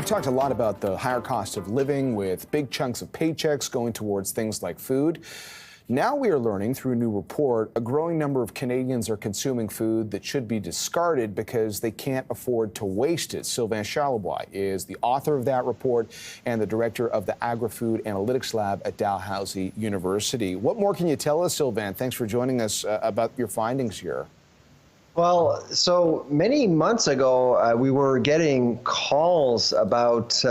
We've talked a lot about the higher cost of living with big chunks of paychecks going towards things like food. Now we are learning through a new report, a growing number of Canadians are consuming food that should be discarded because they can't afford to waste it. Sylvain Charlebois is the author of that report and the director of the Agri-Food Analytics Lab at Dalhousie University. What more can you tell us, Sylvain? Thanks for joining us about your findings here. Well, so many months ago, we were getting calls about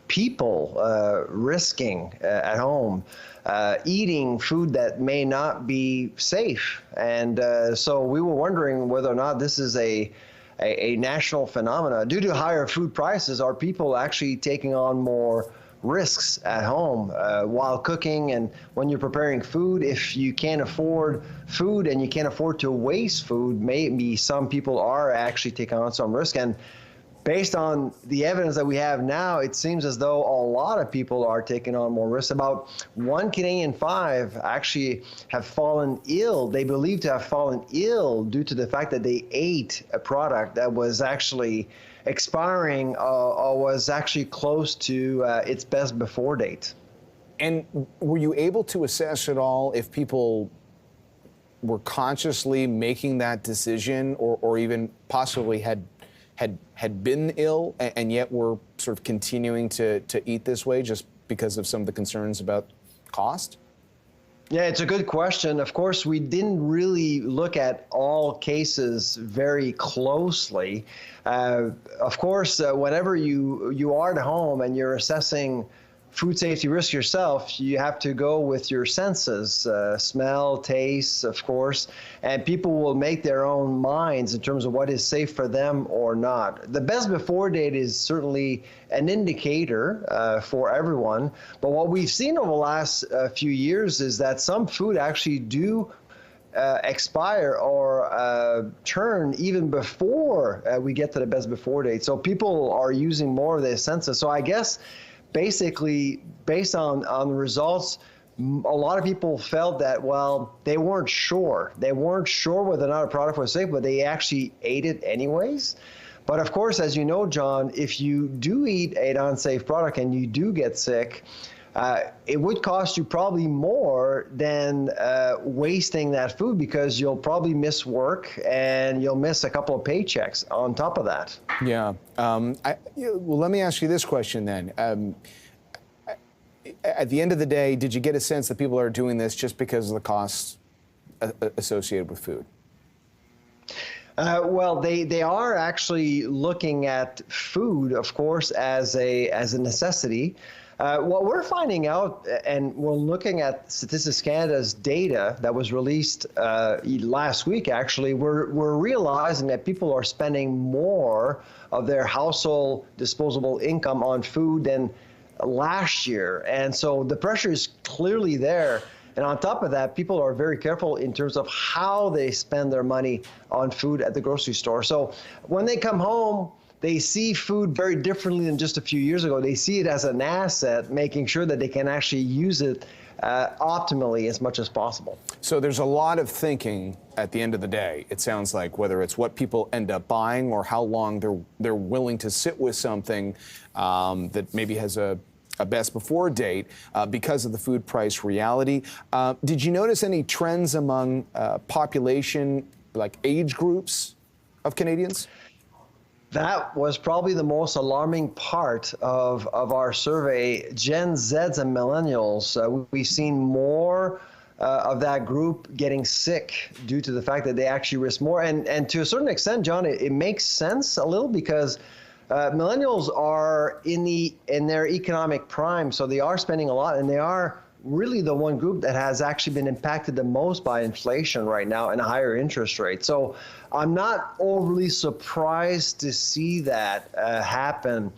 people risking at home eating food that may not be safe. And so we were wondering whether or not this is a national phenomena. Due to higher food prices, are people actually taking on more risks at home while cooking? And when you're preparing food, if you can't afford food and you can't afford to waste food, maybe some people are actually taking on some risk. And based on the evidence that we have now, it seems as though a lot of people are taking on more risks. About 1 Canadian 5 actually have fallen ill. They believe to have fallen ill due to the fact that they ate a product that was actually expiring or was actually close to its best before date. And were you able to assess at all if people were consciously making that decision or even possibly had been ill and yet were sort of continuing to eat this way just because of some of the concerns about cost? Yeah, it's a good question. Of course, we didn't really look at all cases very closely. Of course, whenever you are at home and you're assessing food safety risk yourself, you have to go with your senses, smell, taste, of course, and people will make their own minds in terms of what is safe for them or not. The best before date is certainly an indicator for everyone, but what we've seen over the last few years is that some food actually do expire or turn even before we get to the best before date. So people are using more of their senses. So I guess basically, based on the results, a lot of people felt that, well, they weren't sure. They weren't sure whether or not a product was safe, but they actually ate it anyways. But of course, as you know, John, if you do eat an unsafe product and you do get sick, it would cost you probably more than wasting that food, because you'll probably miss work and you'll miss a couple of paychecks on top of that. Yeah. Well, let me ask you this question then. At the end of the day, did you get a sense that people are doing this just because of the costs associated with food? Well, they are actually looking at food, of course, as a necessity. What we're finding out, and we're looking at Statistics Canada's data that was released last week, actually, we're realizing that people are spending more of their household disposable income on food than last year. And so the pressure is clearly there. And on top of that, people are very careful in terms of how they spend their money on food at the grocery store. So when they come home, they see food very differently than just a few years ago. They see it as an asset, making sure that they can actually use it optimally as much as possible. So there's a lot of thinking at the end of the day, it sounds like, whether it's what people end up buying or how long they're willing to sit with something that maybe has a best before date because of the food price reality. Did you notice any trends among population, like age groups of Canadians? That was probably the most alarming part of our survey. Gen Zs and millennials, we've seen more of that group getting sick due to the fact that they actually risk more. And to a certain extent, John, it makes sense a little, because millennials are in their economic prime, so they are spending a lot, and they are really the one group that has actually been impacted the most by inflation right now and higher interest rates. So I'm not overly surprised to see that happen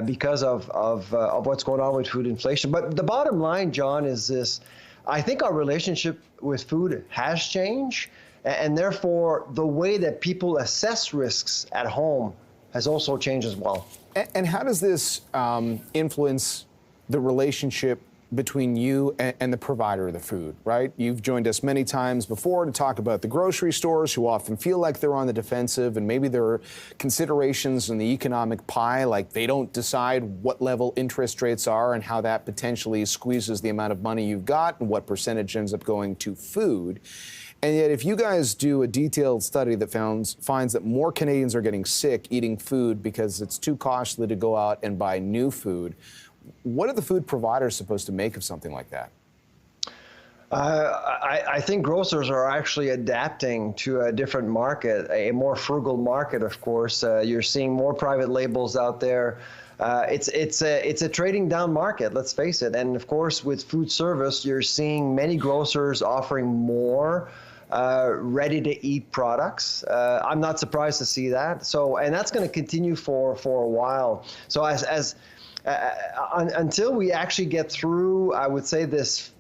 because of what's going on with food inflation. But the bottom line, John, is this: I think our relationship with food has changed, and therefore the way that people assess risks at home has also changed as well. And how does this influence the relationship between you and the provider of the food, right? You've joined us many times before to talk about the grocery stores who often feel like they're on the defensive, and maybe there are considerations in the economic pie, like they don't decide what level interest rates are and how that potentially squeezes the amount of money you've got and what percentage ends up going to food. And yet, if you guys do a detailed study that finds that more Canadians are getting sick eating food because it's too costly to go out and buy new food, what are the food providers supposed to make of something like that? I think grocers are actually adapting to a different market, a more frugal market, of course. You're seeing more private labels out there. It's a trading down market, let's face it. And of course, with food service, you're seeing many grocers offering more ready-to-eat products. I'm not surprised to see that. So, and that's going to continue for a while. So until we actually get through, I would say this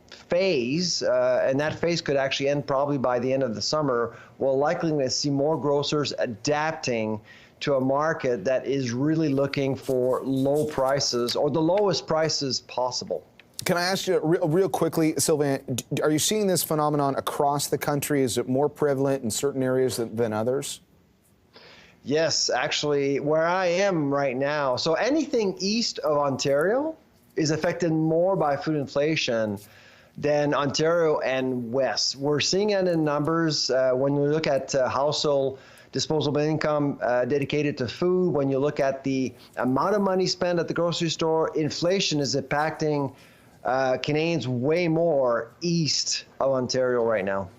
phase, and that phase could actually end probably by the end of the summer, we're likely to see more grocers adapting to a market that is really looking for low prices or the lowest prices possible. Can I ask you real quickly, Sylvain, are you seeing this phenomenon across the country? Is it more prevalent in certain areas than others? Yes, actually, where I am right now, so anything east of Ontario is affected more by food inflation than Ontario and west. We're seeing it in numbers when we look at household disposable income dedicated to food. When you look at the amount of money spent at the grocery store, inflation is impacting Canadians way more east of Ontario right now.